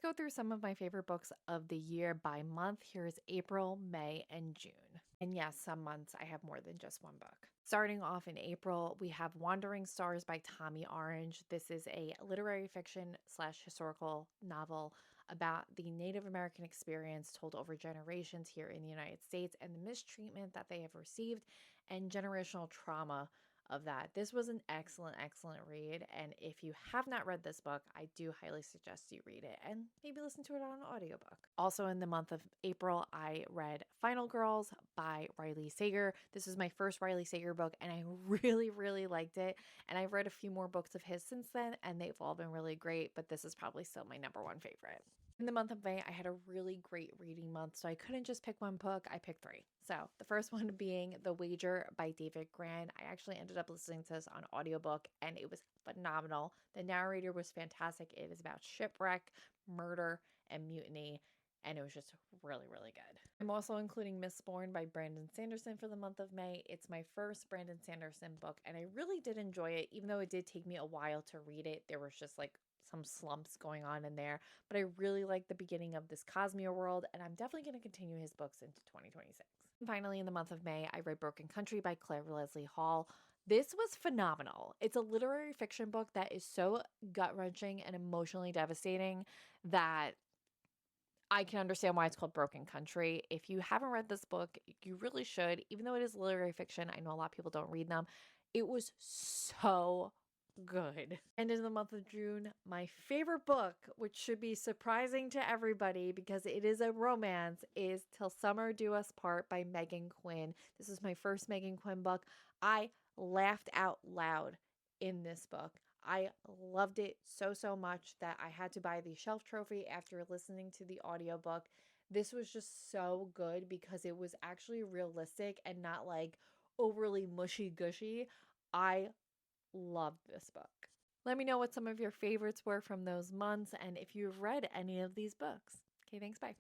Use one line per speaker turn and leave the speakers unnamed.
go through some of my favorite books of the year by month. Here's April, May, and June. And yes, some months I have more than just one book. Starting off in April, we have Wandering Stars by Tommy Orange. This is a literary fiction slash historical novel about the Native American experience told over generations here in the United States and the mistreatment that they have received and generational trauma of that. This was an excellent, excellent read. And if you have not read this book, I do highly suggest you read it and maybe listen to it on an audiobook. Also, in the month of April, I read Final Girls by Riley Sager. This is my first Riley Sager book, and I really, really liked it. And I've read a few more books of his since then, and they've all been really great, but this is probably still my number one favorite. In the month of May, I had a really great reading month, so I couldn't just pick one book. I picked three. So the first one being The Wager by David Grann. I actually ended up listening to this on audiobook, and it was phenomenal. The narrator was fantastic. It is about shipwreck, murder, and mutiny, and it was just really, really good. I'm also including Mistborn by Brandon Sanderson for the month of May. It's my first Brandon Sanderson book, and I really did enjoy it, even though it did take me a while to read it. There was just like some slumps going on in there, but I really like the beginning of this Cosmere world, and I'm definitely going to continue his books into 2026. And finally, in the month of May, I read Broken Country by Claire Leslie Hall. This was phenomenal. It's a literary fiction book that is so gut-wrenching and emotionally devastating that I can understand why it's called Broken Country. If you haven't read this book, you really should. Even though it is literary fiction, I know a lot of people don't read them. It was so good. And in the month of June, my favorite book, which should be surprising to everybody because it is a romance, is Till Summer Do Us Part by Megan Quinn. This is my first Megan Quinn book. I laughed out loud in this book. I loved it so, so much that I had to buy the shelf trophy after listening to the audiobook. This was just so good because it was actually realistic and not like overly mushy gushy. I loved this book. Let me know what some of your favorites were from those months and if you've read any of these books. Okay, thanks. Bye.